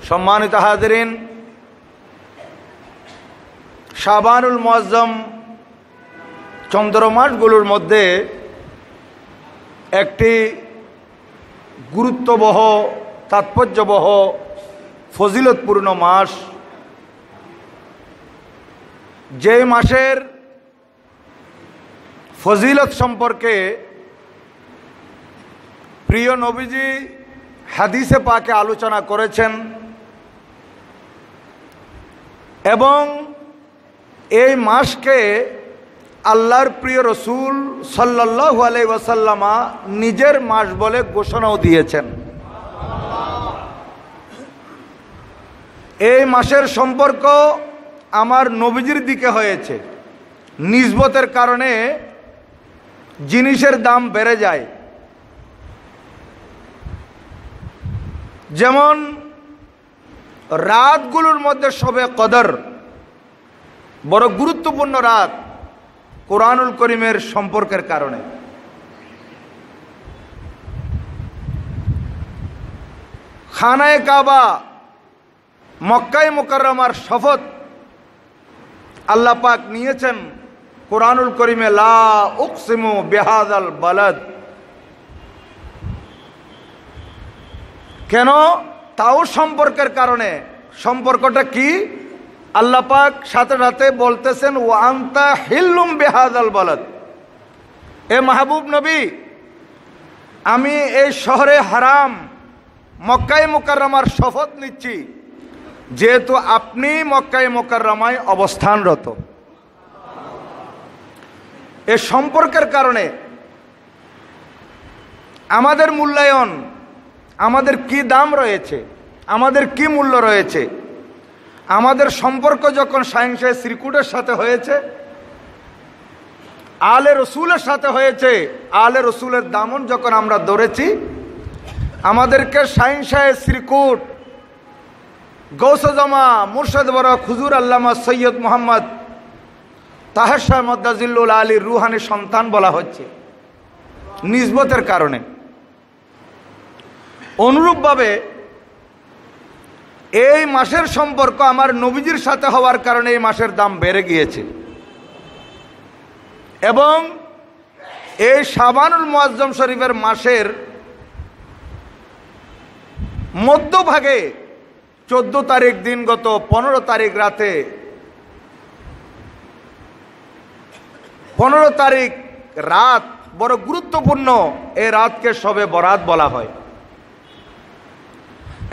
সম্মানিত হাজিরিন, শাবানুল মুআজ্জম চন্দ্রমাসগুলোর মধ্যে একটি গুরুত্ববহ, তাৎপর্যবহ, ফজিলতপূর্ণ মাস। যে মাসের ফজিলত সম্পর্কে প্রিয় নবীজি হাদিসে পাকে আলোচনা করেছেন এবং এই মাসকে আল্লাহর প্রিয় রসুল সাল্লাল্লাহু আলাইহি ওয়াসাল্লাম নিজের মাস বলে ঘোষণাও দিয়েছেন। এই মাসের সম্পর্ক আমার নবীজির দিকে হয়েছে। নিসবতের কারণে জিনিসের দাম বেড়ে যায়। যেমন রাতগুলোর মধ্যে শবে কদর বড় গুরুত্বপূর্ণ রাত কোরআনুল করিমের সম্পর্কের কারণে। খানায়ে কাবা মক্কায়ে মুকাররমার শপথ আল্লাহ পাক নিয়েছেন কোরআনুল করিমে, লা উকসিমু বিহাযাল বালাদ। কেন? তাও সম্পর্কের কারণে। সম্পর্কটা কি? আল্লাহ পাক সাথে সাথে বলতেছেন, ওয়া আনতা হিল্লুম বিহাযাল বালাদ, এ মাহবুব নবী, আমি এই শহরে হারাম মক্কায়ে মুকাররমার শপথ নিচ্ছি, যেহেতু আপনি মক্কায়ে মুকাররমায় অবস্থানরত। এ সম্পর্কের কারণে আমাদের মূল্যায়ন, আমাদের কি দাম রয়েছে, আমাদের কি মূল্য রয়েছে। আমাদের সম্পর্ক যখন শাহেনশাহ শ্রীকুটের সাথে হয়েছে, আলে রসুলের সাথে হয়েছে, আলে রসুলের দামন যখন আমরা ধরেছি, আমাদেরকে শাহেনশাহ শ্রীকুট গৌসে জামা মুর্শিদ বরক হুজুর আল্লামা সৈয়দ মোহাম্মদ তাহের শাহ মদ্দাজিল্লুল আলীর রুহানি সন্তান বলা হচ্ছে নিসবতের কারণে। অনুরূপভাবে এই মাসের সম্পর্ক আমার নবীজির সাথে হওয়ার কারণে এই মাসের দাম বেড়ে গিয়েছে। এবং এই শাবানুল মুআজ্জম শরীফের মাসের মধ্যভাগে 14 তারিখ দিনগত 15 তারিখ রাতে, 15 তারিখ রাত বড় গুরুত্বপূর্ণ। এই রাতকে শবে বরাত বলা হয়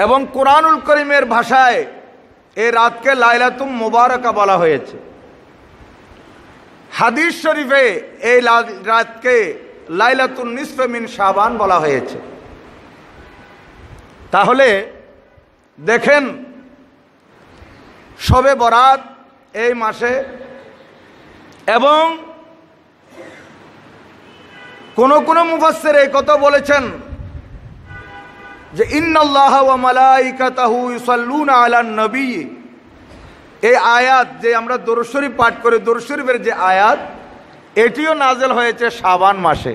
এবং কোরআনুল করিমের ভাষায় এই রাতকে লাইলাতুম মুবারাকা বলা হয়েছে। হাদিস শরীফে এই রাতকে লাইলাতুন নিসফে মিন শাবান বলা হয়েছে। তাহলে দেখেন, শবে বরাত এই মাসে, এবং কোন মুফাসসির এই কথা বলেছেন যে ইন্নাল্লাহা ওয়া মালাইকাতাহু ইউসাল্লুনা আলান নবী। এই আয়াত যে আমরা দরুদ শরীফ পাঠ করি, দরুদ শরীফের যে আয়াত, এটিও নাজেল হয়েছে শাবান মাসে।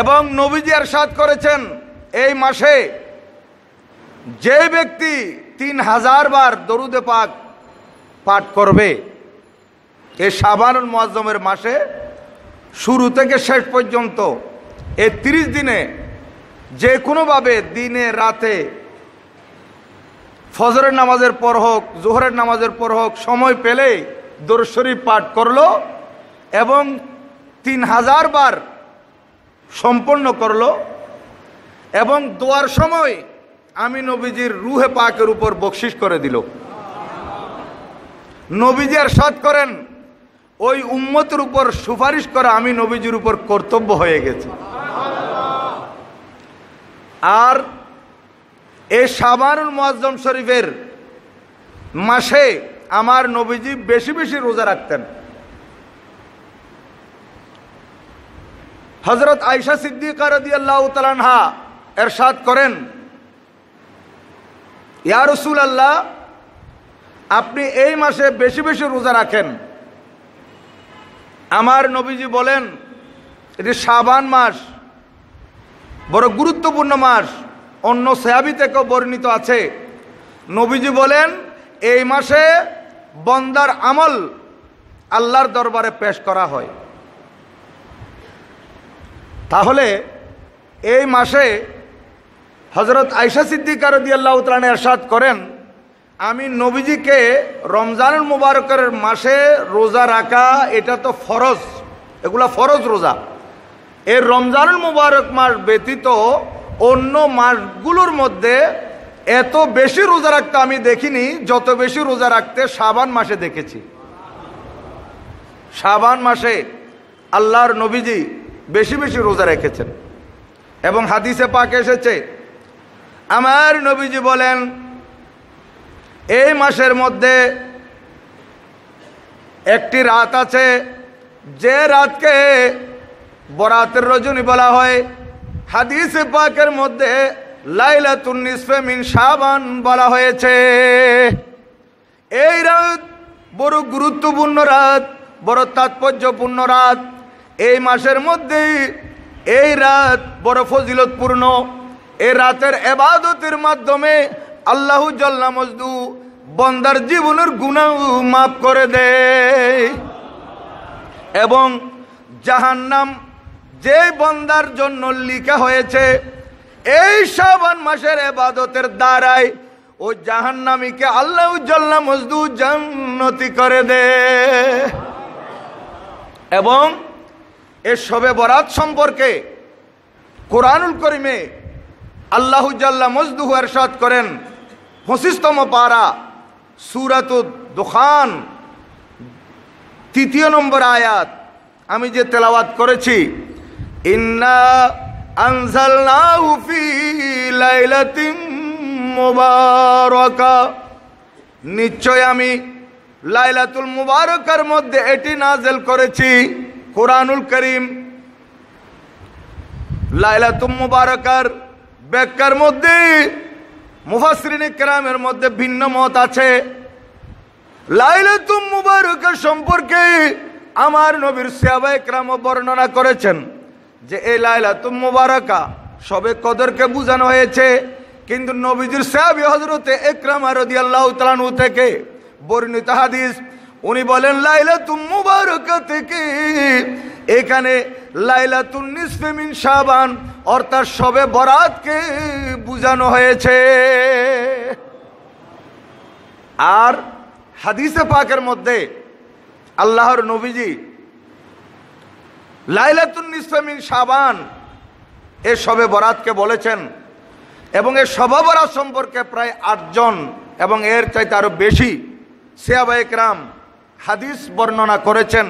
এবং নবীজি ইরশাদ করেছেন, এই মাসে যে ব্যক্তি 3000 বার দরুদে পাক পাঠ করবে, এই শাবানুল মুআজ্জমের মাসে শুরু থেকে শেষ পর্যন্ত এই 30 দিনে যে কোনোভাবে দিনে রাতে, ফজরের নামাজের পর হোক, জোহরের নামাজের পর হোক, সময় পেলেই দরুদ শরীফ পাঠ করলো এবং 3000 বার সম্পন্ন করলো, এবং দোয়ার সময় আমি নবীজির রুহে পাকের উপর বকশিশ করে দিল। নবীজি ইরশাদ করেন, ওই উম্মতের উপর সুপারিশ করা আমি নবীজির উপর কর্তব্য হয়ে গেছে। আর এই শাবানুল মুআজ্জম শরীফের মাসে আমার নবীজি বেশি বেশি রোজা রাখতেন। হযরত আয়েশা সিদ্দিকা রাদিয়াল্লাহু তাআলা আনহা ইরশাদ করেন, ইয়া রাসূলুল্লাহ, আপনি এই মাসে বেশি বেশি রোজা রাখেন। আমার নবীজি বলেন, এটি শাবান মাস, বড় গুরুত্বপূর্ণ মাস। অন্য সাহাবী থেকেও বর্ণিত আছে, নবীজি বলেন এই মাসে বন্দার আমল আল্লাহর দরবারে পেশ করা হয়। তাহলে এই মাসে হযরত আয়েশা সিদ্দিকা রাদিয়াল্লাহু তাআলা ইরশাদ করেন, আমি নবীজিকে রমজানুল মুবারকের মাসে রোজা রাখা এটা তো ফরজ, এগুলা ফরজ রোজা। এই রমজানুল মুবারক মাস ব্যতীত অন্য মাসগুলোর মধ্যে এত বেশি রোজা রাখতে আমি দেখিনি যত বেশি রোজা রাখতে শাবান মাসে দেখেছি। শাবান মাসে আল্লাহর নবীজি বেশি বেশি রোজা রেখেছেন। এবং হাদিসে পাক এসেছে, আমার নবীজি বলেন এই মাসের মধ্যে একটি রাত আছে যে রাতকে বরাতের রজনী বলা হয়। হাদিসে পাকের মধ্যে লাইলাতুন নিসফে মিন শাবান বলা হয়েছে। এই রাত বড় গুরুত্বপূর্ণ রাত, বড় তাৎপর্যপূর্ণ রাত। এই মাসের মধ্যে এই রাত বড় ফজিলতপূর্ণ। এই রাতের ইবাদতের মাধ্যমে আল্লাহু জাল্লা মজদু বান্দার জীবনের গুনাহ মাফ করে দেয় এবং জাহান্নাম যে বান্দার জন্য লিখা হয়েছে এই শাবান মাসের ইবাদতের দ্বারাই ও জাহান্নামীকে আল্লাহু জাল্লা মজদু জান্নাতি করে দেয়। এবং এই শবে বরাত সম্পর্কে কোরআনুল কারীমে আল্লাহু জাল্লা মজদু ইরশাদ করেন 25তম পারা সূরাতুদ দুখান 3 নম্বর আয়াত, আমি যে তেলাওয়াত করেছি, ইন্না আনজালনাহু ফি লাইলাতিন মুবারাকা, নিশ্চয় আমি লাইলাতুল মুবারাকার মধ্যে এটি নাযিল করেছি। কোরআনুল কারীম লাইলাতুল মুবারাকার ব্যাখ্যার মধ্যে মুফাসসিরিনে কেরামের মধ্যে ভিন্ন মত আছে। লাইলাতুল মুবারাকা সম্পর্কে আমার নবীর সাহাবায়ে কেরাম বর্ণনা করেছেন যে এই লাইলাতুল মুবারাকা শবে কদরকে বোঝানো হয়েছে। কিন্তু নবীজির সাহাবী হযরতে ইকরামা রাদিয়াল্লাহু তাআলা আনহু থেকে বর্ণিত হাদিস, উনি বলেন লাইলাতুল মুবারাকা থেকে এখানে লাইলাতুন নিসফে মিন শাবান অর্থাৎ শবে বরাতকে বোঝানো হয়েছে। আর হাদিসে পাকের মধ্যে আল্লাহর নবীজি লাইলাতুন নিসফে মিন শাবান এই শবে বরাতকে বলেছেন। এবং এই শবে বরাত সম্পর্কে প্রায় 8 জন এবং এর চাইতে আরো বেশি সাহাবায়ে কেরাম হাদিস বর্ণনা করেছেন।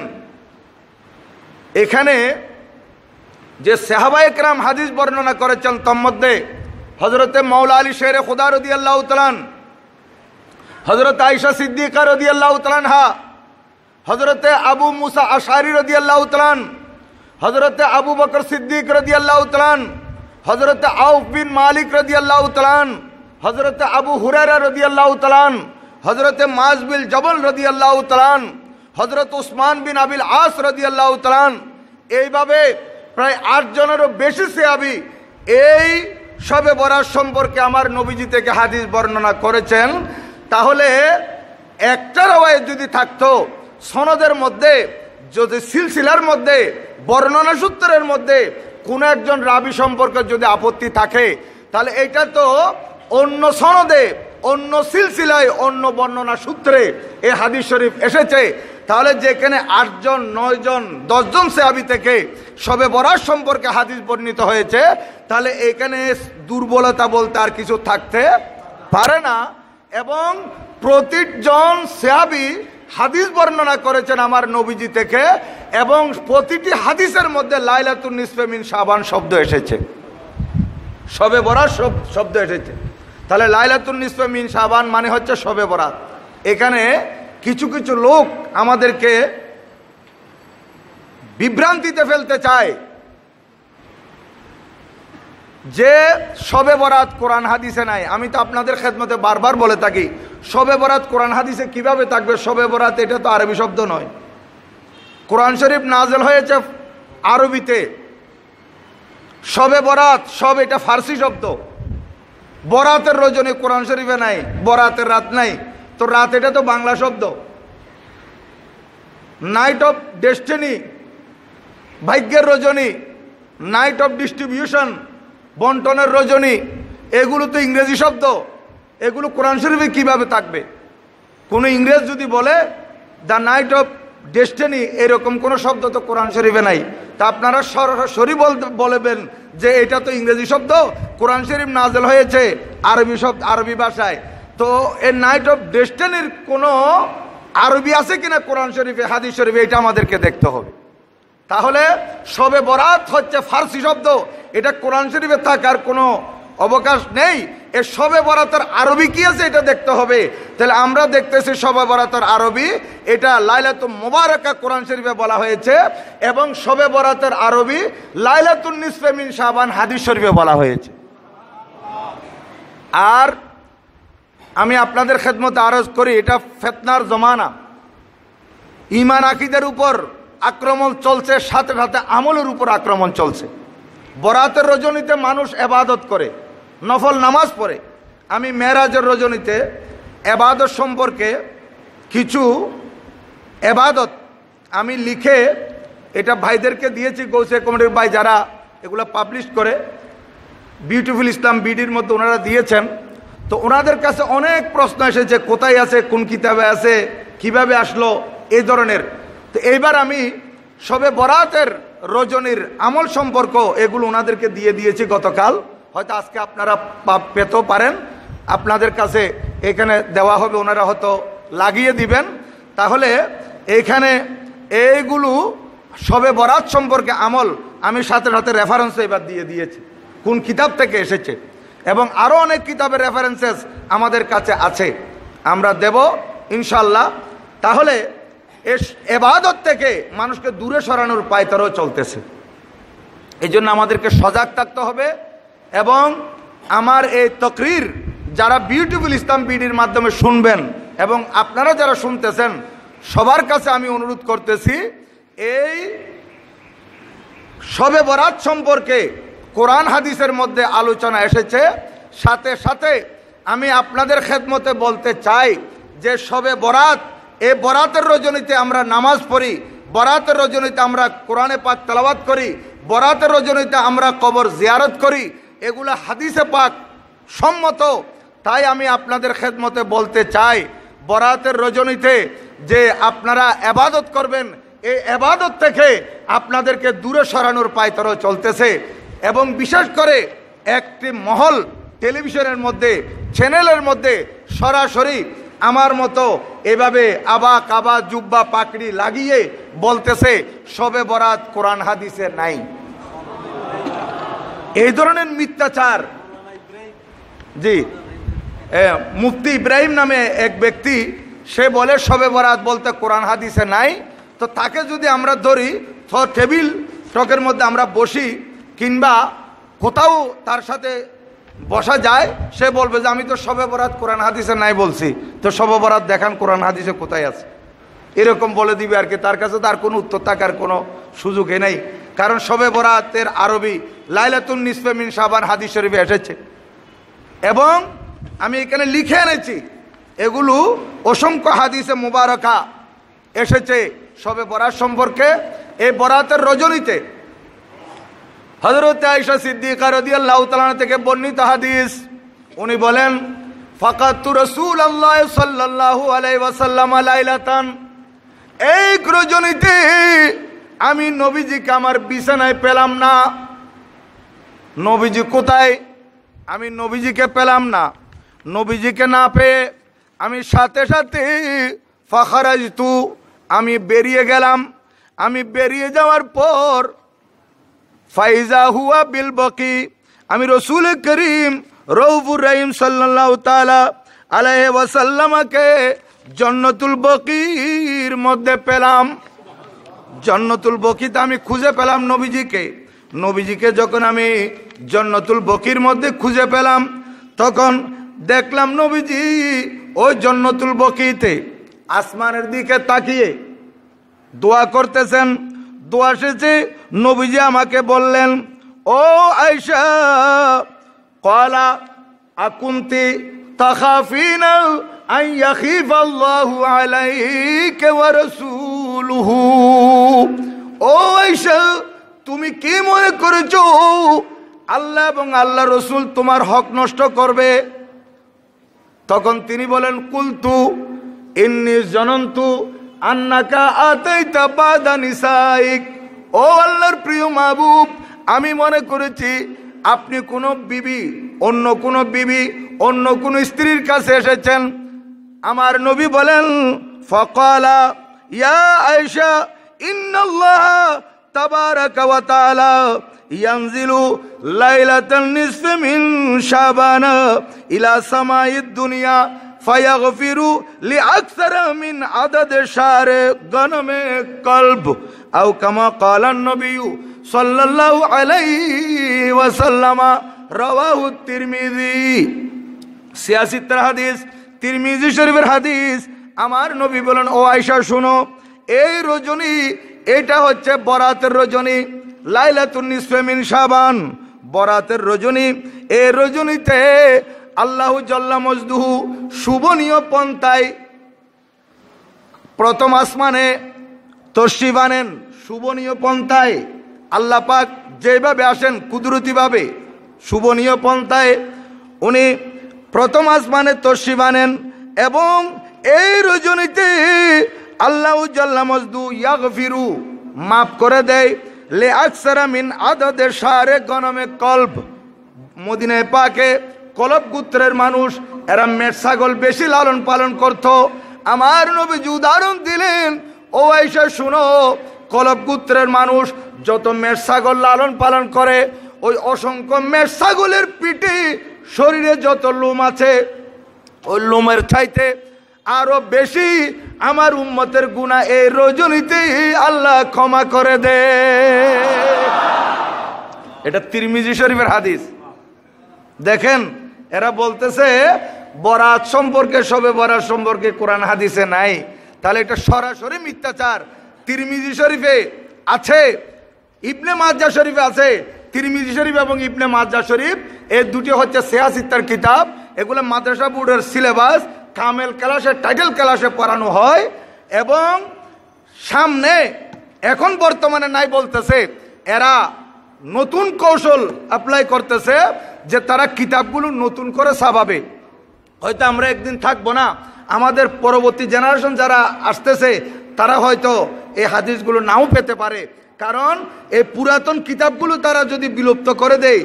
এখানে যে সাহাবায়ে কেরাম হাদিস বর্ণনা করেছেন তার মধ্যে হযরতে মাওলা আলী শেরে খুদা রাদিয়াল্লাহু তাআলা, হযরত আয়েশা সিদ্দিকা রাদিয়াল্লাহু তাআলা আনহা, হযরতে আবু মুসা আশআরী রাদিয়াল্লাহু তাআলা, হযরতে আবু বকর সিদ্দিক রাদিয়াল্লাহু তাআলা, হযরতে আউফ বিন মালিক রাদিয়াল্লাহু তাআলা, হযরতে আবু হুরায়রা রাদিয়াল্লাহু তাআলা, হযরতে মাজ বিন জবল রাদিয়াল্লাহু তাআলা, হযরত উসমান বিন আবিল আস রাদিয়াল্লাহু তাআলা, এইভাবে প্রায় 8 জনেরও বেশি সাহাবী এই শবে বরাত সম্পর্কে আমার নবীজি থেকে হাদিস বর্ণনা করেছেন। তাহলে একটা রওয়ায়াত যদি থাকতো সনদের মধ্যে, যদি সিলসিলার মধ্যে, বর্ণনা সূত্রের মধ্যে কোন একজন রাবী সম্পর্কে যদি আপত্তি থাকে, তাহলে এটা তো অন্য সনদে, অন্য সিলসিলায়, অন্য বর্ণনা সূত্রে এই হাদিস শরীফ এসেছে। তাহলে যেখানে 8 জন, 9 জন, 10 জন সাহাবী থেকে শবে বরাত সম্পর্কে হাদিস বর্ণিত হয়েছে, তাহলে এখানে দুর্বলতা বলতে আর কিছু থাকতে পারে না। এবং প্রতিজন সাহাবী হাদিস বর্ণনা করেছেন আমার নবীজি থেকে, এবং প্রতিটি হাদিসের মধ্যে লাইলাতুন নিসফে মিন শাবান শব্দ এসেছে, শবে বরাত শব্দ এসেছে। তাহলে লাইলাতুন নিসফে মিন শাবান মানে হচ্ছে শবে বরাত। এখানে কিছু কিছু লোক আমাদেরকে বিভ্রান্তিতে ফেলতে চায় যে শবে বরাত কোরআন হাদিসে নাই। আমি তো আপনাদের খেদমতে বারবার বলে থাকি, শবে বরাত কোরআন হাদিসে কিভাবে থাকবে? শবে বরাত এটা তো আরবি শব্দ নয়, কোরআন শরীফ নাযিল হয়েছে আরবিতে। শবে বরাত, শব এটা ফার্সি শব্দ, বরাতের রজনী কোরআন শরীফে নাই, বরাতের রাত নাই। তো রাত এটা তো বাংলা শব্দ। নাইট অফ ডেস্টিনি, ভাগ্যের রজনী, নাইট অফ ডিস্ট্রিবিউশন, বন্টনের রজনী, এগুলো তো ইংরেজি শব্দ। এগুলো কোরআন শরীফে কিভাবে থাকবে? কোনো ইংরেজ যদি বলে দ্য নাইট অফ ডেস্টিনি, এরকম কোনো শব্দ তো কোরআন শরীফে নাই। তা আপনারা সরাসরি বলবেন যে এটা তো ইংরেজি শব্দ, কোরআন শরীফ নাজেল হয়েছে আরবি শব্দ, আরবি ভাষায়। তো এই নাইট অফ ডেস্টিনির কোনো আরবি আছে কিনা কোরআন শরীফে, হাদিস শরীফে, এটা আমাদেরকে দেখতে হবে। তাহলে শবে বরাত হচ্ছে ফার্সি শব্দ, এটা কোরআন শরীফে থাকার কোনো অবকাশ নেই। এর শবে বরাতের আরবি কি আছে এটা দেখতে হবে। তাহলে আমরা দেখতেছি শবে বরাতের আরবি এটা লাইলাতুল মুবারাকা কোরআন শরীফে বলা হয়েছে, এবং শবে বরাতের আরবি লাইলাতুন নিসফে মিন শাবান হাদিস শরীফে বলা হয়েছে। আর আমি আপনাদের খেদমতে আরজ করি, এটা ফিতনার জমানা, ঈমান আকীদার উপর আক্রমণ চলছে, সাথে সাথে আমলের উপর আক্রমণ চলছে। বরাতের রজনীতে মানুষ ইবাদত করে, নফল নামাজ পড়ে। আমি মেরাজের রজনীতে ইবাদত সম্পর্কে কিছু ইবাদত আমি লিখে এটা ভাইদেরকে দিয়েছি, গৌসে কমিটির ভাই যারা এগুলো পাবলিশ করে, বিউটিফুল ইসলাম বিডির মধ্যে ওনারা দিয়েছেন। তো ওনাদের কাছে অনেক প্রশ্ন এসেছে, কোথায় আছে, কোন কিতাবে আছে, কিভাবে আসলো, এই ধরনের। তো এইবার আমি শবে বরাতের রজনীর আমল সম্পর্ক এগুলো ওনাদেরকে দিয়ে দিয়েছি গতকাল। হয়তো আজকে আপনারা পেতেও পারেন, আপনাদের কাছে এখানে দেওয়া হবে, ওনারা হয়তো লাগিয়ে দিবেন। তাহলে এইখানে এইগুলো শবে বরাত সম্পর্কে আমল আমি সাথে সাথে রেফারেন্স এবার দিয়ে দিয়েছি, কোন কিতাব থেকে এসেছে, এবং আরও অনেক কিতাবের রেফারেন্সেস আমাদের কাছে আছে, আমরা দেব ইনশাল্লাহ। তাহলে এবাদত থেকে মানুষকে দূরে সরানোর পায়তারাও চলতেছে। এই জন্য আমাদেরকে সজাগ থাকতে হবে। এবং আমার এই তকরির যারা বিউটিফুল ইসলাম বিডির মাধ্যমে শুনবেন, এবং আপনারা যারা শুনতেছেন, সবার কাছে আমি অনুরোধ করতেছি, এই শবে বরাত সম্পর্কে কোরআন হাদিসের মধ্যে আলোচনা এসেছে। সাথে সাথে আমি আপনাদের খেদমতে বলতে চাই যে শবে বরাত, এই বরাতের রজনীতে আমরা নামাজ পড়ি, বরাতের রজনীতে আমরা কোরআনে পাক তেলাওয়াত করি, বরাতের রজনীতে আমরা কবর জিয়ারত করি, এগুলা হাদিসে পাক সম্মত। তাই আমি আপনাদের খেদমতে বলতে চাই, বরাতের রজনীতে যে আপনারা ইবাদত করবেন, এই ইবাদত থেকে আপনাদেরকে দূরে সরানোর পায়তারা চলতেছে। এবং বিশেষ করে একটি মহল টেলিভিশনের মধ্যে, চ্যানেলের মধ্যে সরাসরি আমার মতো এভাবে আবা কাবা জুব্বা পাকড়ি লাগিয়ে বলতেছে শবে বরাত কোরআন হাদিসে নাই। এই ধরনের মিথ্যাচার, জি, মুফতি ইব্রাহিম নামে এক ব্যক্তি, সে বলে শবে বরাত বলতে কোরআন হাদিসে নাই। তো তাকে যদি আমরা ধরি, তো টেবিল টকের মধ্যে আমরা বসি কিংবা কোথাও তার সাথে বসা যায়, সে বলবে যে আমি তো শবে বরাত কোরআন হাদিসে নাই বলছি, তো শবে বরাত দেখান কোরআন হাদিসে কোথায় আছে, এরকম বলে দিবে আর কি। তার কাছে তার কোনো উত্তর থাকার কোনো সুযোগই নেই, কারণ শবে বরাতের আরবি লাইলাতুন নিসফে মিন শাবান হাদিস শরীফে এসেছে। এবং আমি এখানে লিখে এনেছি, এগুলো অসংখ্য হাদিসে মুবারকা এসেছে শবে বরাত সম্পর্কে। এই বরাতের রজনীতে হযরত আয়েশা সিদ্দিকা রাদিয়াল্লাহু তাআলা থেকে বর্ণিত হাদিস, উনি বলেন, ফাকাতু রাসূলুল্লাহ সাল্লাল্লাহু আলাইহি ওয়াসাল্লাম লাইলাতান, এই রজনীতে আমি নবীজিকে আমার বিছানায় পেলাম না। নবীজি কোথায়? আমি নবীজিকে পেলাম না। নবীজিকে না পেয়ে আমি সাথে সাথে ফাখারাজতু, আমি বেরিয়ে গেলাম। আমি বেরিয়ে যাওয়ার পর ফাইজা হুয়া বিল বকি, আমি রসুল করিম রউফুর রহিম সাল্লাল্লাহু তাআলা আলাইহি ওয়াসাল্লামকে জান্নাতুল বকির মধ্যে পেলাম। জান্নাতুল বকিতে আমি খুঁজে পেলাম নবীজিকে। নবীজিকে যখন আমি জান্নাতুল বকির মধ্যে খুঁজে পেলাম, তখন দেখলাম নবীজি ওই জান্নাতুল বকিতে আসমানের দিকে তাকিয়ে দোয়া করতেছেন। দোয়া শেষে নবীজি আমাকে বললেন, ও আয়েশা, ক্বালা আকুনতি তাখাফিনা আন ইয়াখিফাল্লাহু আলাইকা ওয়া রাসূলুহু, ও আয়েশা তুমি কি মনে করেছো আল্লাহ এবং আল্লাহ রসুল তোমার হক নষ্ট করবে? তখন তিনি বলেন, কুলতু ইন্নী জনন্তু আন্নাকা আতাইতা বাদা নিসাইক, ও আল্লাহর প্রিয় মাহবুব, আমি মনে করেছি আপনি কোন বিবি, অন্য কোন বিবি, অন্য কোন স্ত্রীর কাছে এসেছেন। আমার নবী বলেন, ফাকালা ইয়া আয়েশা ইন্নাল্লাহ তাবারাকা ওয়া তাআলা ইয়ানজিলু লাইলাতান নিসফি মিন শাবান ইলা সামাইদ দুনিয়া ফায়াগফিরু লিআকসারা মিন আদাদ শারে গনমে কলব আও কামা ক্বালান নবী সাল্লাল্লাহু আলাইহি ওয়াসাল্লাম, রাওয়াহু তিরমিজি। 86 হাদিস, তিরমিজি শরীফের হাদিস। আমার নবী বলেন, ও আয়েশা শুনো, এই রজনী, এটা হচ্ছে বরাতের রজনী, লাইলাতুন নিসফি মিন শাবান, বরাতের রজনী। এই রজনীতে আল্লাহু জাল্লা মজদুহু শুভনীয় পন্থায় প্রথম আসমানে তশরিফ আনেন। শুভনীয় পন্থায় আল্লাহ পাক যেভাবে আসেন কুদরতিভাবে, শুভনীয় পন্থায় উনি প্রথম আসমানে তশরিফ আনেন এবং এই রজনীতে আল্লাহু জাল্লা মজদু ইয়াগফিরু মাফ করে দেয় লে আকসারা মিন আদাদে শারে গনমে কলব। মদিনায় পাকে কলব গোত্রের মানুষ, এরা মেষ ছাগল বেশি লালন পালন করত। আমার নবীজি উদাহরণ দিলেন, ও আয়েশা শুনো, কলব গোত্রের মানুষ যত মেষ ছাগল লালন পালন করে, ওই অসংখ্য মেষ ছাগলের পিঠে শরীরে যত লোম আছে, ওই লোমের চাইতে আরো বেশি আমার উম্মতের গুনাহ এই রজনীতে আল্লাহ ক্ষমা করে দে। এটা তিরমিজি শরীফের হাদিস। দেখেন, এরা বলতেছে বরাত সম্পর্কে, শবে বরাত সম্পর্কে কোরআন হাদিসে নাই, তাহলে এটা সরাসরি মিথ্যাচার। তিরমিজি শরীফে আছে, ইবনে মাজ্জা শরীফে আছে। তিরমিজি শরীফ এবং ইবনে মাজ্জা শরীফ এই দুটি হচ্ছে 86 কিতাব। এগুলো মাদ্রাসা বোর্ডের সিলেবাস কামেল ক্লাসে, টাইটেল ক্লাসে পড়ানো হয় এবং সামনে এখন বর্তমানে নাই বলতেছে, এরা নতুন কৌশল অ্যাপ্লাই করতেছে যে তারা কিতাবগুলো নতুন করে ছাপাবে। হয়তো আমরা একদিন থাকবো না, আমাদের পরবর্তী জেনারেশন যারা আসতেছে তারা হয়তো এই হাদিসগুলো নাও পেতে পারে, কারণ এই পুরাতন কিতাবগুলো তারা যদি বিলুপ্ত করে দেয়,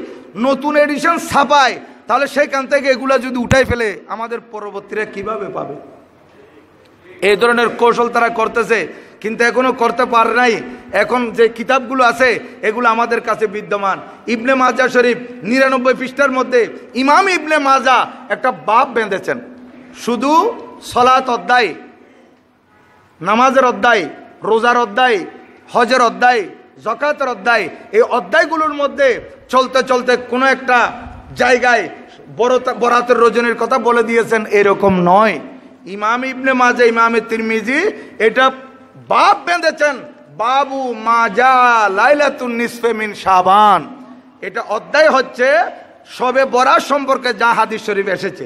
নতুন এডিশন ছাপায়, তাহলে সেখান থেকে এগুলা যদি উঠাই ফেলে আমাদের পরবর্তীরা কিভাবে পাবে? এই ধরনের কৌশল তারা করতেছে, কিন্তু এখনো করতে পারে নাই। এখন যে কিতাবগুলো আছে এগুলো আমাদের কাছে বিদ্যমান। ইবনে মাজা শরীফ 99 পৃষ্ঠার মধ্যে ইমাম ইবনে মাজা একটা বাব বেঁধেছেন, শুধু সলাত অধ্যায়, নামাজের অধ্যায়, রোজার অধ্যায়, হজের অধ্যায়, যাকাতের অধ্যায়। এই অধ্যায়গুলোর মধ্যে চলতে চলতে কোনো একটা জায়গায় বরাতের রজনীর কথা বলে দিয়েছেন, এরকম নয়। ইমাম ইবনে মাজা, ইমামে তিরমিজি এটা বাব বেঁধেছেন, বাবু মাজা লাইলাতুন নিসফে মিন শাবান। এটা অধ্যায় হচ্ছে শবে বরাত সম্পর্কে যা হাদিস শরীফ এসেছে,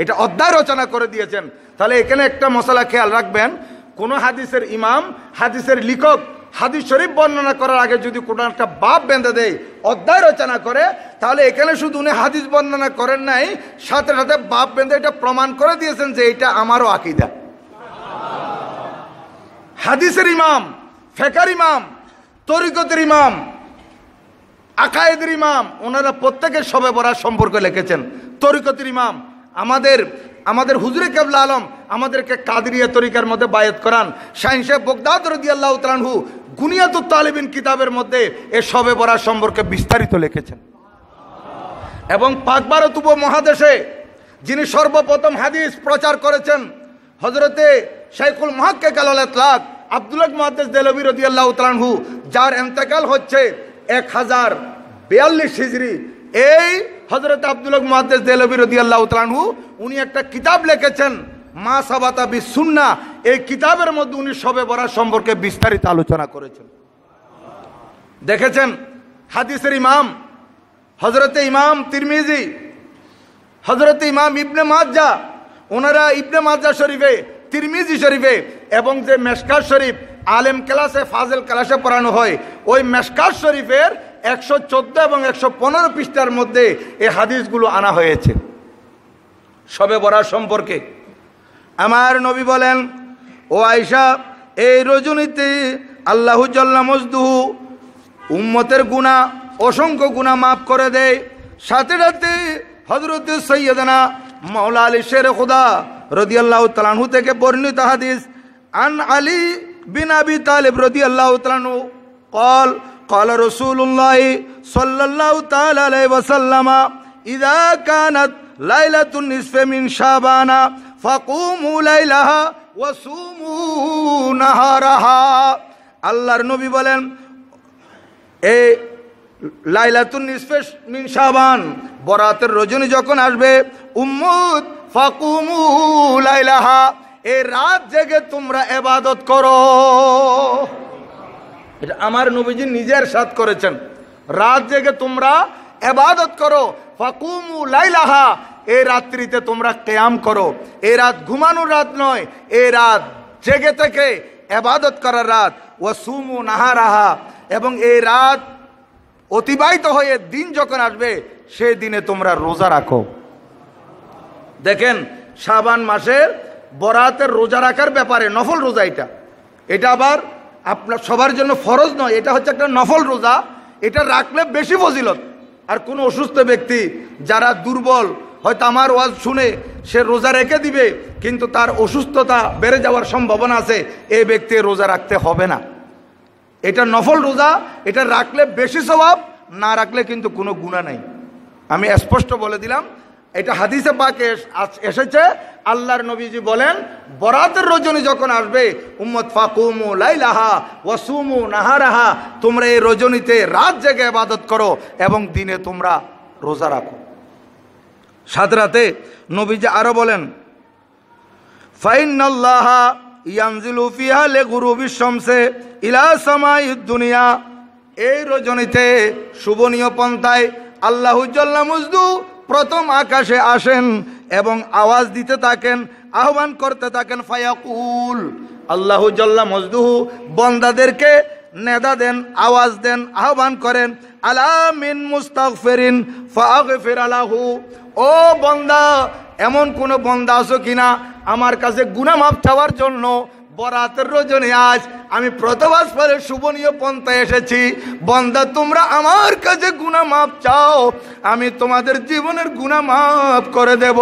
এটা অধ্যায় রচনা করে দিয়েছেন। তাহলে এখানে একটা মশলা খেয়াল রাখবেন, কোন হাদিসের ইমাম, হাদিসের লেখক হাদিস শরীফ বর্ণনা করার আগে যদি কোনো একটা বাব বেঁধে দেয়, অধ্যায় রচনা করে, তাহলে এখানে শুধু উনি হাদিস বর্ণনা করেন নাই, সাথে সাথে বাব বেঁধে এটা প্রমাণ করে দিয়েছেন যে এটা আমারও আকীদা। হাদিসের ইমাম, ফিকহের ইমাম, তরিকতের ইমাম, আকায়েদের ইমাম, ওনারা প্রত্যেকে শবে বরাত সম্পর্কে লিখেছেন। তরিকতের ইমাম আমাদের হুজুরে কেবলা আলম আমাদেরকে কাদরিয়া তরিকার মধ্যে বায়াত করান। শাহিন সাহেব বগদাদ রাদিয়াল্লাহু তাআলা আনহু গুনিয়াতুত তালিবিন কিতাবের মধ্যে এ শবে বরাত সম্পর্কে বিস্তারিত লিখেছেন। এবং পাক ভারত উপমহাদেশে যিনি সর্বপ্রথম হাদিস প্রচার করেছেন, হযরতে শাইখুল মুহাক্কিক আল ইতলাক আব্দুল্লাহ মুহাদ্দিস দেহলভী রাদিয়াল্লাহু তাআলা আনহু, যার ইন্তেকাল হচ্ছে 1042 হিজরি। এই হযরত আব্দুল্লাহ মুহাদ্দিস দেহলভী রাদিয়াল্লাহু তাআলা আনহু উনি একটা কিতাব লিখেছেন, মা সাবাতা বিস সুন্নাহ। এই কিতাবের মধ্যে উনি শবে বরাত সম্পর্কে বিস্তারিত আলোচনা করেছেন। দেখেছেন হাদিসের ইমাম হযরতে ইমাম তিরমিজি হযরত ইমাম ইবনে মাজ্জা, ওনারা ইবনে মাজ্জা শরীফে, তিরমিজি শরীফে এবং যে মেশকাত শরীফ আলেম ক্লাসে, ফাজেল ক্লাসে পড়ানো হয়, ওই মেশকাত শরীফের 114 এবং 115 পৃষ্ঠার মধ্যে এই হাদিসগুলো আনা হয়েছে শবে বরাত সম্পর্কে। আমার নবী বলেন, ও আয়েশা, এই রজনীতে আল্লাহু জাল্লা মজদুহু উম্মতের গুনাহ, অসংখ্য গুনাহ মাফ করে দেয়। সাথে সাথে হযরত সৈয়দনা মাওলা আলী শের খুদা রাদিয়াল্লাহু তাআলা আনহু থেকে বর্ণিত হাদিস, আন আলী বিন আবি তালিব রাদিয়াল্লাহু তাআলা আনহু قال قال رسول الله صلى الله تعالى عليه وسلم إذا كانت ليلة النصف من شعبان فقوموا ليلها وصوموا نهارها। আল্লাহর নবী বলেন, এই লাইলাতুন নিসফে মিন শাবান, বরাতের রজনী যখন আসবে, উম্মত ফাকুমু লাইলাহা, এই রাত জেগে তোমরা ইবাদত করো। এটা আমার নবীজি নিজের সাথ করেছেন, রাত জেগে তোমরা ইবাদত করো। ফাকুমু লাইলাহা, এই রাত্রিতে তোমরা কিয়াম করো। এই রাত ঘুমানোর রাত নয়, এই রাত জেগে থেকে ইবাদত করার রাত। ওয়াসুমু নাহারাহা, এবং এই রাত অতিবাহিত হয়ে দিন যখন আসবে সেই দিনে তোমরা রোজা রাখো। দেখেন, শাবান মাসের বরাতের রোজা রাখার ব্যাপারে, নফল রোজা এটা আবার আপনার সবার জন্য ফরজ নয়, এটা হচ্ছে একটা নফল রোজা। এটা রাখলে বেশি ফজিলত। আর কোনো অসুস্থ ব্যক্তি যারা দুর্বল, হয়তো আমার ওয়াজ শুনে সে রোজা রেখে দিবে, কিন্তু তার অসুস্থতা বেড়ে যাওয়ার সম্ভাবনা আছে, এই ব্যক্তি রোজা রাখতে হবে না। এটা নফল রোজা, এটা রাখলে বেশি সওয়াব, না রাখলে কিন্তু কোনো গুনাহ নাই। আমি স্পষ্ট বলে দিলাম, এটা হাদিসে পাকে এসেছে। আল্লাহর নবীজি বলেন, বরাতের রজনী যখন আসবে, উম্মত ফাকুমু লাইলাহা ওয়াসুমু নাহারাহা, তোমরা এই রজনীতে রাত জেগে ইবাদত করো এবং দিনে তোমরা রোজা রাখো। সাথে রাতে নবীজি আরো বলেন, ফাইনাল্লাহা ইয়ানজিলু ফিহা লিগুরুবিশ শামসি ইলা সামাইদ দুনিয়া, এই রজনীতে শুভনীয় পন্থায় আল্লাহু জাল্লা মজদু প্রথম আকাশে আসেন এবং আওয়াজ দিতে থাকেন, আহ্বান করতে থাকেন। ফায়াকুল, আল্লাহু জাল্লা মজদুহু বন্দাদেরকে নেদা দেন, আওয়াজ দেন, আহ্বান করেন, আলা মিন মুস্তাগফিরিন ফাগফির লাহু, ও বন্দা, এমন কোন বন্দা আছো কিনা আমার কাছে গুনাহ মাফ চাওয়ার জন্য? বরাতের রজনী আজ আমি প্রথমাস পরে শুভনীয় পন্থায় এসেছি। বন্দা, তোমরা আমার কাছে গুনাহ মাফ চাও, আমি তোমাদের জীবনের গুনাহ মাফ করে দেব।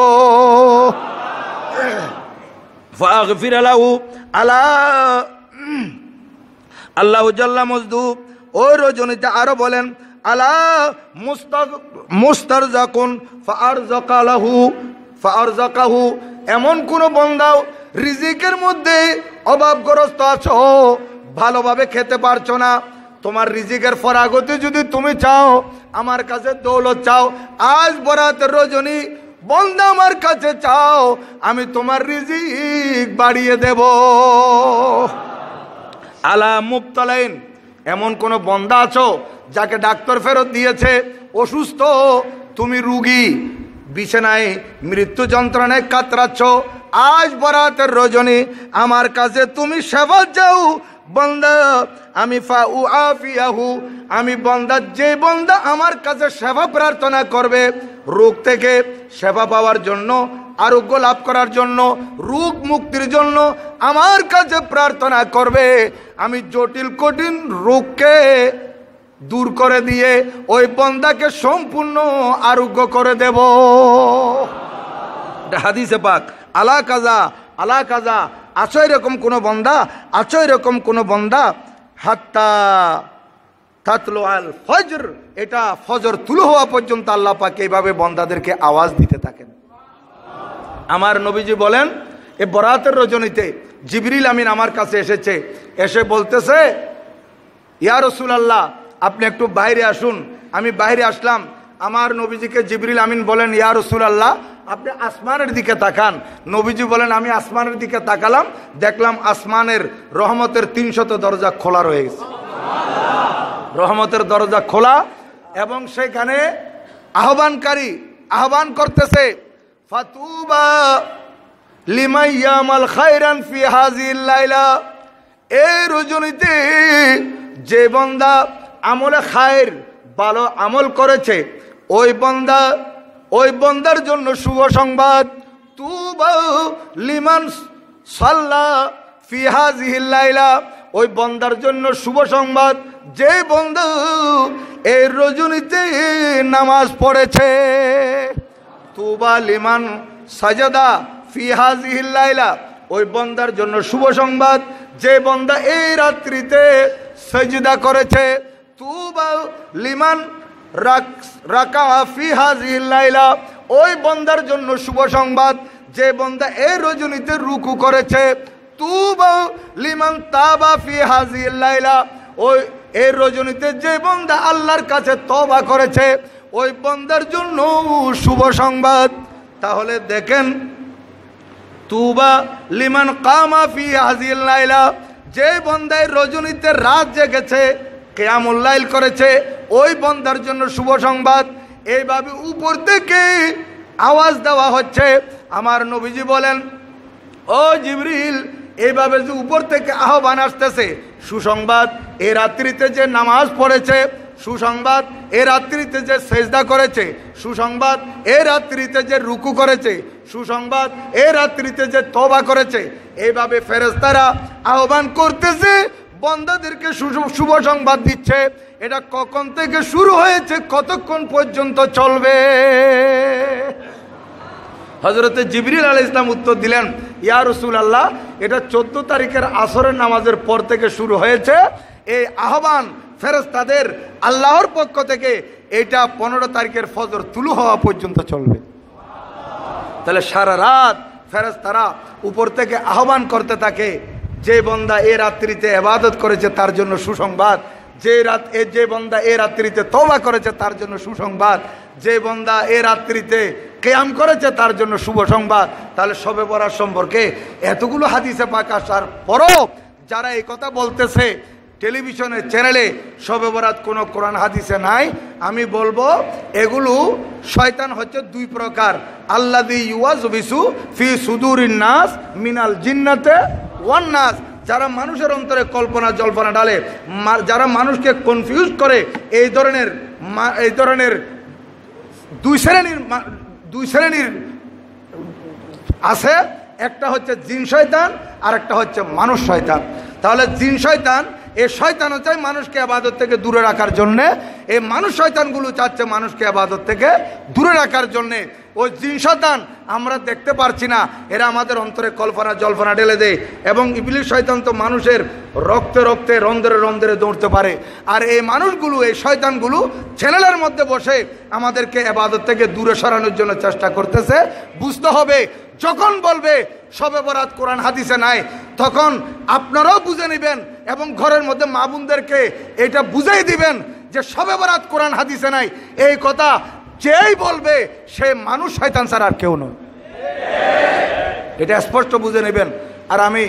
ফাগফির লাহু, আলা আল্লাহু জাল্লা মজদু ও রজনীতে আরো বলেন, আলা মুস্তারজাকুন ফারজাকাহু, এমন কোন বন্দাও রিজিকের মধ্যে অভাবগ্রস্ত আছো, ভালোভাবে খেতে পারছো না, তোমার রিজিকের ফরাগতি যদি তুমি চাও, আমার কাছে দৌলত চাও, আজ বরাতের রজনী বন্দা আমার কাছে চাও, আমি তোমার রিজিক বাড়িয়ে দেব। আলা মুবতালাইন, এমন কোন বন্দা আছো যাকে ডাক্তার ফেরত দিয়েছে, অসুস্থ, তুমি রুগী, বিছানায় মৃত্যু যন্ত্রণায় কাতরাচ্ছ, আজ বরাতের রজনী আমার কাছে তুমি সেবা চাও। বন্দা, আমি ফাউআফিয়াহু, আমি বন্দা, যে বন্দা আমার কাছে সেবা প্রার্থনা করবে, রোগ থেকে সেবা পাওয়ার জন্য, আরোগ্য লাভ করার জন্য, রোগ মুক্তির জন্য আমার কাছে প্রার্থনা করবে, আমি জটিল কঠিন রোগকে দূর করে দিয়ে ওই বন্দাকে সম্পূর্ণ আরোগ্য করে দেব। হাদিসে পাক। আলা কাজা, আলা কাজা, আছো এরকম কোন বন্দা, আছো এরকম কোন বন্দা, হাত্তা তাতলু আল ফজর, এটা ফজর তুলো হওয়া পর্যন্ত আল্লাহ পাক এইভাবে বন্দাদেরকে আওয়াজ দিতে থাকেন। আমার নবীজি বলেন, এই বরাতের রজনীতে জিবরিল আমিন আমার কাছে এসেছে, এসে বলতেছে, ইয়া রাসূলুল্লাহ, আপনি একটু বাইরে আসুন। আমি বাইরে আসলাম, আমার নবীজিকে জিবরিল আমিন বলেন, ইয়া রাসূলুল্লাহ, আপনি আসমানের দিকে তাকান। নবীজি বলেন, আমি আসমানের দিকে তাকালাম, দেখলাম আসমানের রহমতের 300 দরজা খোলা রয়ে গেছে, রহমতের দরজা খোলা, এবং সেখানে আহ্বানকারী আহ্বান করতেছে, ফাতুবা লিমান ইয়ামাল খায়রান ফি হাযিহিল লাইলা, এই রজনীতে যে বান্দা আমলে খায়ের ভালো আমল করেছে ওই বান্দার জন্য শুভ সংবাদ। তুবা লিমান সাল্লা ফি হাযিহিল লাইলা, ওই বান্দার জন্য শুভ সংবাদ যে বান্দা এই রজনীতে নামাজ পড়েছে। তুবা লিমান সাজাদা ফি হাযিহিল লাইলা, ওই বান্দার জন্য শুভ সংবাদ যে বান্দা এই রাত্রিতে সিজদা করেছে। তুবা লিমান রাকা ফি হাযিহিল লাইলা, ওই বান্দার জন্য শুভ সংবাদ যে বান্দা এই রজনীতে রুকু করেছে। তুবা লিমান তাবা ফি হাযিহিল লাইলা, ওই এই রজনীতে যে বান্দা আল্লাহর কাছে তওবা করেছে ওই বান্দার জন্য শুভ সংবাদ। তাহলে দেখেন, তুবা লিমান কামা ফি হাযিহিল লাইলা, যে বান্দায় রজনীতে রাত জেগেছে কিয়ামুল লাইল করেছে ওই বান্দার জন্য শুভ সংবাদ। এইভাবে উপর থেকে আওয়াজ দেওয়া হচ্ছে। আমার নবীজি বলেন, ও জিবরিল, এইভাবে যে উপর থেকে আহ্বান আসতেছে, সুসংবাদ এই রাত্রিতে যে নামাজ পড়েছে, সুসংবাদ এই রাত্রিতে যে সেজদা করেছে, সুসংবাদ এই রাত্রিতে যে রুকু করেছে, সুসংবাদ এই রাত্রিতে যে তওবা করেছে। এইভাবে ফেরেশতারা আহ্বান করতেছে, বান্দাদেরকে শুভ সংবাদ দিচ্ছে। এটা কখন থেকে শুরু হয়েছে, কতক্ষণ পর্যন্ত চলবে? হযরতে জিবরিল আলাইহিস সালাম উত্তর দিলেন, ইয়া রাসূলুল্লাহ, এটা 14 তারিখের আসরের নামাজের পর থেকে শুরু হয়েছে। এই আহ্বান ফেরেশতাদের আল্লাহর পক্ষ থেকে এটা 15 তারিখের ফজর তুলু হওয়া পর্যন্ত চলবে। তাহলে সারা রাত ফেরেশতারা উপর থেকে আহ্বান করতে থাকে, যে বান্দা এই রাত্রিতে ইবাদত করেছে তার জন্য সুসংবাদ, যে বান্দা এই রাত্রিতে তওবা করেছে তার জন্য সুসংবাদ, যে বান্দা এই রাত্রিতে কিয়াম করেছে তার জন্য শুভ সংবাদ। তাহলে শবে বরাত সম্পর্কে এতগুলো হাদিসে পাক আসার পরও যারা এই কথা বলতেছে টেলিভিশনের চ্যানেলে, শবে বরাত কোনো কোরআন হাদিসে নাই, আমি বলবো এগুলো শয়তান হচ্ছে দুই প্রকার। আল্লাযী ইউওয়াসবিসু ফি সুদুরিন নাস মিনাল জিন্নাতে ওয়ান নাস, যারা মানুষের অন্তরে কল্পনা জল্পনা ডালে, যারা মানুষকে কনফিউজ করে, এই ধরনের দুই শ্রেণীর আছে। একটা হচ্ছে জিন শয়তান আর একটা হচ্ছে মানুষ শয়তান। তাহলে জিন শয়তান, এই শয়তানও চায় মানুষকে ইবাদত থেকে দূরে রাখার জন্যে, এই মানুষ শয়তানগুলো চাচ্ছে মানুষকে ইবাদত থেকে দূরে রাখার জন্যে। ওই জিন শয়তান আমরা দেখতে পারছি না, এরা আমাদের অন্তরে কল্পনা জল্পনা ঢেলে দেয়। এবং ইবলিস শয়তান তো মানুষের রক্তে রক্তে রন্ধ্রে রন্ধ্রে দৌড়তে পারে। আর এই মানুষগুলো, এই শয়তানগুলো চ্যানেলের মধ্যে বসে আমাদেরকে ইবাদত থেকে দূরে সরানোর জন্য চেষ্টা করতেছে। বুঝতে হবে, যখন বলবে শবে বরাত কোরআন হাদিসে নাই, তখন আপনারাও বুঝে নেবেন এবং ঘরের মধ্যে মা বোনদেরকে এটা বুঝাই দিবেন যে শবে বরাত কোরআন হাদিসে নাই। এই কথা যেই বলবে সে মানুষ শয়তান ছাড়া আর কেউ নয়, এটা স্পষ্ট বুঝে নেবেন। আর আমি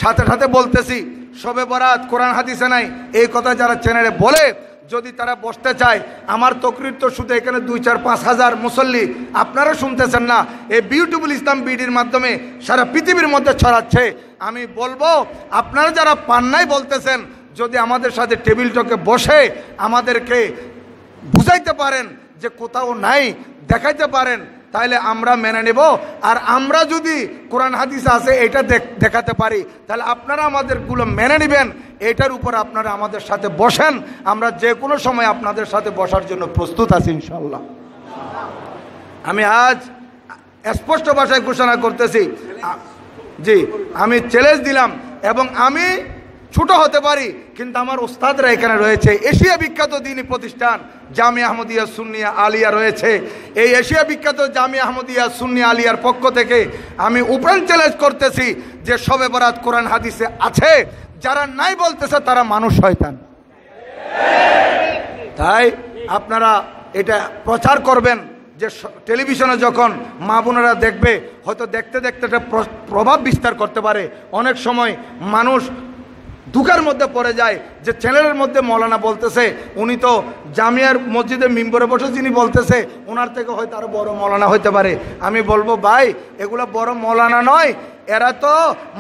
সাথে সাথে বলতেছি, শবে বরাত কোরআন হাদিসে নাই এই কথা যারা চ্যানেলে বলে, যদি তারা বসতে চায়, আমার তকরির তো শুধু এখানে 2-4-5 হাজার মুসল্লি, আপনারা শুনতেছেন না, এই বিউটিফুল ইসলাম বিডির মাধ্যমে সারা পৃথিবীর মধ্যে ছড়াচ্ছে। আমি বলবো, আপনারা যারা পান্নাই বলতেছেন, যদি আমাদের সাথে টেবিল টকে বসে আমাদেরকে বুঝাইতে পারেন যে কোথাও নাই, দেখাইতে পারেন, তাহলে আমরা মেনে নেব। আর আমরা যদি কোরআন হাদিস আছে এটা দেখাতে পারি, তাহলে আপনারা আমাদেরগুলো মেনে নেবেন। এটার উপর আপনারা আমাদের সাথে বসেন, আমরা যে কোনো সময় আপনাদের সাথে বসার জন্য প্রস্তুত আছি ইনশাআল্লাহ। আমি আজ স্পষ্ট ভাষায় ঘোষণা করতেছি, জি, আমি চ্যালেঞ্জ দিলাম। এবং আমি ছোট হতে পারি, কিন্তু আমার ওস্তাদরা এখানে রয়েছে। এশিয়া বিখ্যাত দ্বীনি প্রতিষ্ঠান জামিয়া আহমদিয়া সুন্নিয়া আলিয়া রয়েছে। এই এশিয়া বিখ্যাত জামিয়া আহমদিয়া সুন্নিয়া আলিয়ার পক্ষ থেকে আমি ওপেন চ্যালেঞ্জ করতেছি যে শবে বরাত কোরআন হাদিসে আছে, যারা নাই বলতেছে তারা মানুষ শয়তান। তাই আপনারা এটা প্রচার করবেন যে টেলিভিশনে যখন মা বোনেরা দেখবে, হয়তো দেখতে দেখতে একটা প্রভাব বিস্তার করতে পারে। অনেক সময় মানুষ দুঃখের মধ্যে পড়ে যায় যে চ্যানেলের মধ্যে মৌলানা বলতেছে, উনি তো জামিয়ার মসজিদে মিম্বরে বসে যিনি বলতেছে ওনার থেকে হয়তো আরো বড় মৌলানা হইতে পারে। আমি বলবো ভাই, এগুলো বড় মৌলানা নয়, এরা তো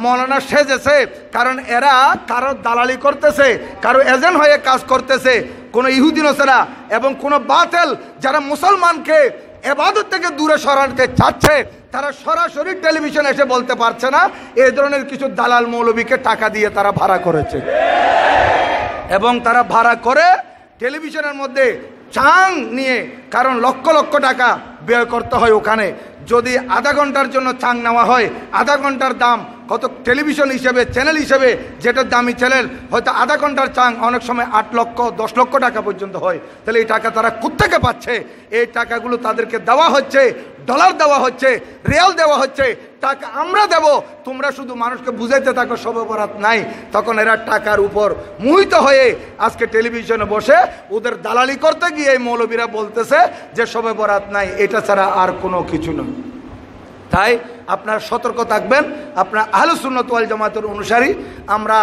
মৌলানা সেজেছে, কারণ এরা কারো দালালি করতেছে, কারো এজেন্ট হয়ে কাজ করতেছে। কোনো ইহুদি নসারা এবং কোনো বাতিল যারা মুসলমানকে ইবাদত থেকে দূরে সরাতে চাচ্ছে, তারা সরাসরি টেলিভিশন এসে বলতে পারছে না, এই ধরনের কিছু দালাল মৌলবীকে টাকা দিয়ে তারা ভাড়া করেছে এবং তারা ভাড়া করে টেলিভিশনের মধ্যে চাং নিয়ে, কারণ লক্ষ লক্ষ টাকা ব্যয় করতে হয় ওখানে। যদি আধা ঘন্টার জন্য চাং নেওয়া হয়, আধা ঘন্টার দাম কত টেলিভিশন হিসেবে চ্যানেল হিসেবে যেটা দামি চ্যানেল, হয়তো আধা ঘন্টার চাং অনেক সময় 8 লক্ষ 10 লক্ষ টাকা পর্যন্ত হয়। তাহলে এই টাকা তারা কোত্থেকে পাচ্ছে? এই টাকাগুলো তাদেরকে দেওয়া হচ্ছে, ডলার দেওয়া হচ্ছে, রিয়াল দেওয়া হচ্ছে, টাকা আমরা দেব, তোমরা শুধু মানুষকে বুঝাইতে থাকো শবে বরাত নাই। তখন এরা টাকার উপর মোহিত হয়ে আজকে টেলিভিশনে বসে ওদের দালালি করতে গিয়ে এই মৌলবীরা বলতেছে যে শবে বরাত নাই, এটা ছাড়া আর কোনো কিছু নয়। তাই আপনারা সতর্ক থাকবেন। আপনার আহলে সুন্নাত ওয়াল জামাতের অনুসারী আমরা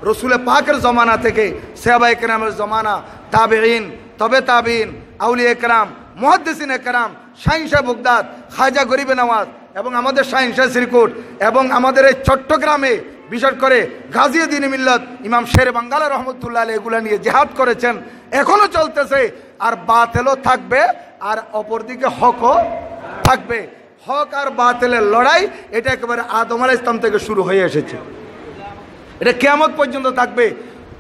রসুল পাকের জমানা থেকে সাহাবায়ে কেরামের জমানা, তাবেঈন, তবে তাবেঈন, আউলিয়া কেরাম, মুহাদ্দিসিনে কেরাম, শাহিন শাহ বগদাদ, খাজা গরিবে নওয়াজ এবং আমাদের শাহিন শাহ শ্রীকুট এবং আমাদের এই চট্টগ্রামে বিশেষ করে গাজী-ই-দ্বীন মিল্লাত ইমাম শের বাঙ্গালা রহমতুল্লাহ আলাইহি এগুলা নিয়ে জিহাদ করেছেন, এখনো চলতেছে। আর বাতিলও থাকবে, আর অপরদিকে হকও থাকবে। হক আর বাতিলের লড়াই এটা একেবারে আদম আলাইহিস সালাম থেকে শুরু হয়ে এসেছে, এটা কিয়ামত পর্যন্ত থাকবে।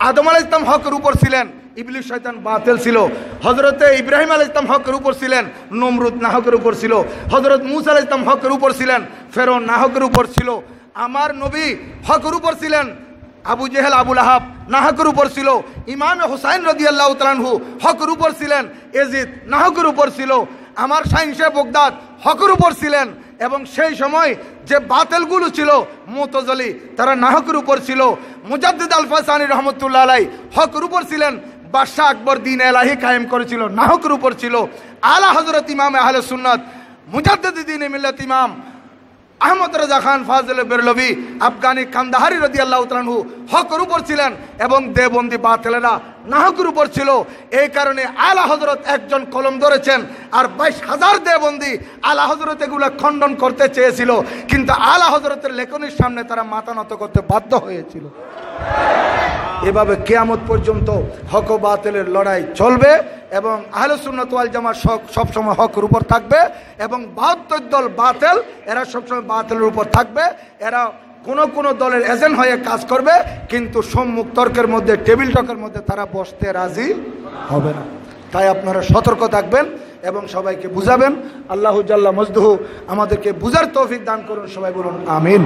আদম আলাইহিস সালাম হকের উপর ছিলেন, ইবলিস শয়তান বাতিল ছিল। হযরতে ইব্রাহিম আলাইহিস সালাম হকের উপর ছিলেন, নমরুদ নাহকের উপর ছিল। হযরত মূসা আলাইহিস সালাম হকের উপর ছিলেন, ফেরআউন নাহকের উপর ছিল। আমার নবী হকের উপর ছিলেন, আবু জেহেল আবু লাহাব নাহকের উপর ছিল। ইমাম হুসাইন রাদিয়াল্লাহু তাআলা আনহু হকের উপর ছিলেন, ইয়াজিদ নাহকের উপর ছিল। আমার শাহিন শাহ বগদাদ হকের উপর ছিলেন এবং সেই সময় যে বাতিলগুলো ছিল মুতাজিলি, তারা নাহকের উপর ছিল। মুজাদ্দিদ আল ফাসানি রহমতুল্লাহ আলাইহি হকের উপর ছিলেন। বাদশাহ আকবর দ্বীন ইলাহি কায়েম করেছিল, নাহকের উপর ছিল। আলা হযরত ইমাম আহলে সুন্নাত মুজাদ্দিদ দ্বীন মিল্লাত ইমাম আহমদ রাজা খান ফাজিল বেরলভী আফগানি কান্দাহারি রাদিয়াল্লাহু তাআলা আনহু হকের উপর ছিলেন এবং দেওবন্দি বাতিলেরা নাহকের উপর ছিল। এই কারণে আলা হযরত একজন কলম ধরেছেন আর 22,000 দেওবন্দি আলা হযরত এগুলো খণ্ডন করতে চেয়েছিল, কিন্তু আলা হযরতের লেখনির সামনে তারা মাথা নত করতে বাধ্য হয়েছিল। এভাবে কিয়ামত পর্যন্ত হক ও বাতিলের লড়াই চলবে এবং আহলে সুন্নাত ওয়াল জামাত সবসময় হকের উপর থাকবে এবং 72 দল বাতিল, এরা সবসময় বাতিলের উপর থাকবে। এরা কোন দলের এজেন্ট হয়ে কাজ করবে, কিন্তু সম্মুখ তর্কের মধ্যে, টেবিল টকের মধ্যে তারা বসতে রাজি হবে না। তাই আপনারা সতর্ক থাকবেন এবং সবাইকে বুঝাবেন। আল্লাহু জাল্লা মজদুহু আমাদেরকে বুঝার তৌফিক দান করুন। সবাই বলুন আমিন।